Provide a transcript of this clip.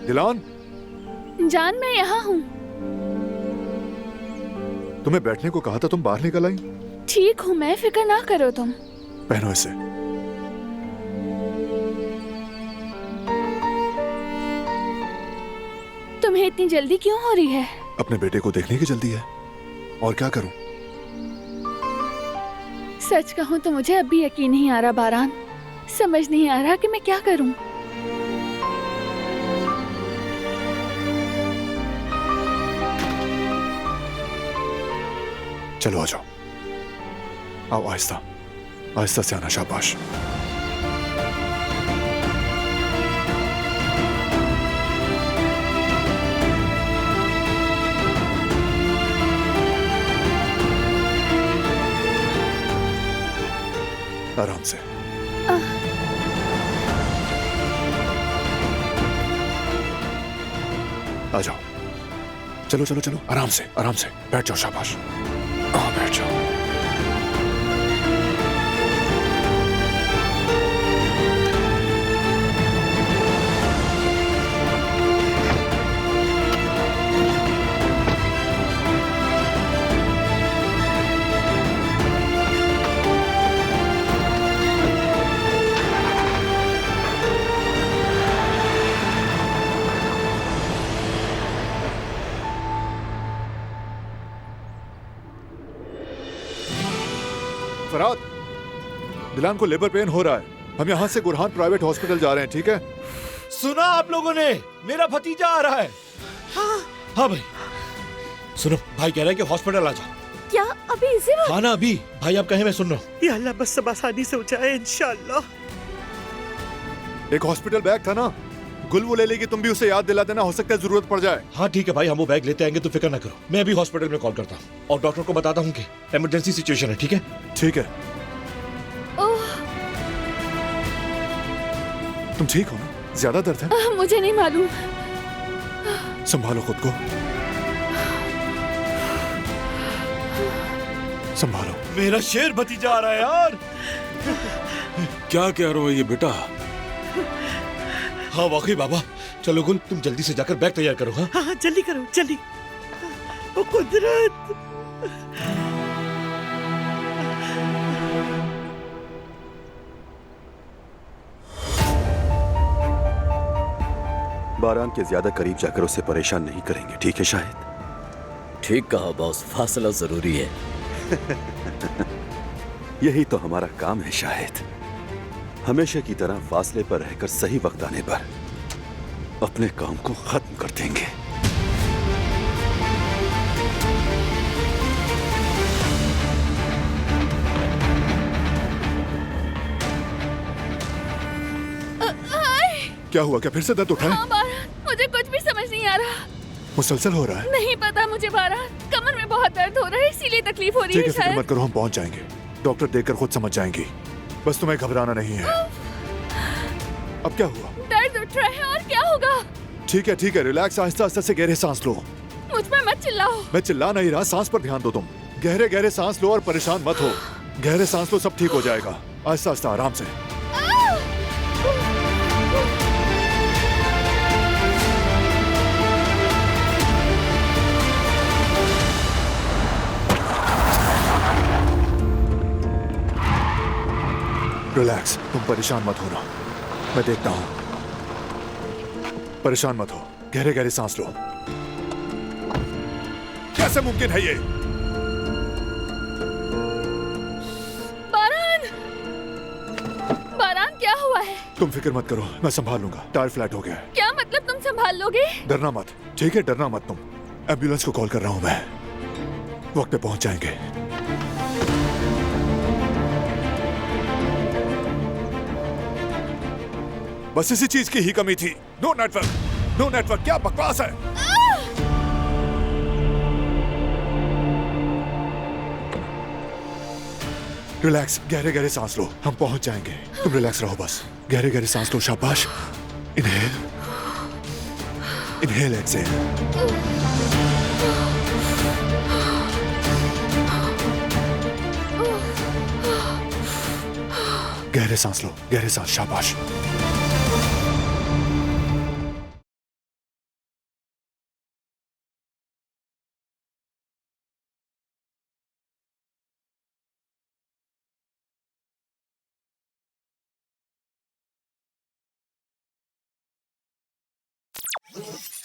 दिलान, जान मैं यहाँ हूँ। तुम्हें बैठने को कहा था, तुम बाहर निकल आई। ठीक हूँ मैं, फिक्र ना करो तुम। पहनो इसे। तुम्हें इतनी जल्दी क्यों हो रही है? अपने बेटे को देखने की जल्दी है, और क्या करूं? सच कहूँ तो मुझे अब भी यकीन नहीं आ रहा बारान। समझ नहीं आ रहा कि मैं क्या करूं। चलो आ जाओ, आओ आहिस्ता आहिस्ता से आना, शाबाश। आराम से। आ जाओ, चलो चलो चलो, आराम से बैठ जाओ, शाबाश। हाँ बैठ जाओ। फराद, दिलान को लेबर पेन हो रहा है। हम यहाँ से गुरहान प्राइवेट हॉस्पिटल जा रहे हैं, ठीक है? सुना आप लोगों ने? मेरा भतीजा आ रहा है। हाँ भाई, सुनो, भाई कह रहा है कि हॉस्पिटल आ जाओ। क्या अभी इसी वक्त? हाँ ना, अभी। भाई आप कहें, मैं सुन रहा हूँ। या अल्लाह, बस सब आसानी से हो जाए इंशाअल्लाह। एक हॉस्पिटल बैग था ना, गुल वो ले लेगी, तुम भी उसे याद दिला देना, हो सकता है जरूरत पड़ जाए। हाँ ठीक है भाई, हम वो बैग लेते आएंगे, तो फिक्र ना करो। मैं अभी हॉस्पिटल में कॉल करता हूँ और डॉक्टर को बताता हूँ कि इमरजेंसी सिचुएशन है, ठीक है? ठीक है। तुम ठीक हो ना? ज्यादा दर्द है? मुझे नहीं मालूम। संभालो खुद को, संभालो। मेरा शेर भतीजा आ रहा है यार। क्या कह रहे हो ये बेटा? हाँ वाकई बाबा। चलो गुल, तुम जल्दी से जाकर बैग तैयार करो। हाँ हाँ जल्दी करो, जल्दी। ओ कुदरत। बारान के ज्यादा करीब जाकर उसे परेशान नहीं करेंगे, ठीक है शाहिद? ठीक कहा बॉस, फासला जरूरी है। यही तो हमारा काम है शाहिद। हमेशा की तरह फासले पर रहकर सही वक्त आने पर अपने काम को खत्म कर देंगे। क्या हुआ? क्या फिर से दर्द उठा है? हाँ बारान, मुझे कुछ भी समझ नहीं आ रहा। मुसलसल हो रहा है? नहीं पता मुझे बारान, कमर में बहुत दर्द हो रहा है, इसीलिए तकलीफ हो रही ठीक है है, फिक्र शायद। मत करो, हम पहुंच जाएंगे। डॉक्टर देखकर खुद समझ जाएंगी, बस तुम्हें घबराना नहीं है। अब क्या हुआ? दर्द उठ रहा है, और क्या होगा? ठीक है, रिलैक्स, आहिस्ता आहिस्ता से गहरे सांस लो। मुझ पर मत चिल्लाओ। मैं चिल्ला नहीं रहा, सांस पर ध्यान दो तुम। गहरे गहरे सांस लो और परेशान मत हो। गहरे सांस लो, सब ठीक हो जाएगा। आहिस्ता आहिस्ता, आराम से। रिलैक्स, तुम परेशान मत होना, मैं देखता हूं। परेशान मत हो, गहरे गहरे सांस लो। कैसे मुमकिन है ये? बारान, बारान क्या हुआ है? तुम फिक्र मत करो, मैं संभाल लूंगा। टायर फ्लैट हो गया है। क्या मतलब तुम संभाल लोगे? डरना मत, ठीक है? डरना मत तुम। एम्बुलेंस को कॉल कर रहा हूं मैं, वक्त पे पहुंच जाएंगे। बस इसी चीज की ही कमी थी। नो नेटवर्क, क्या बकवास है? रिलैक्स, गहरे गहरे सांस लो, हम पहुंच जाएंगे। तुम रिलैक्स रहो बस। गहरे गहरे सांस लो, शाबाश। Inhale exhale. गहरे सांस लो, गहरे सांस, शाबाश। है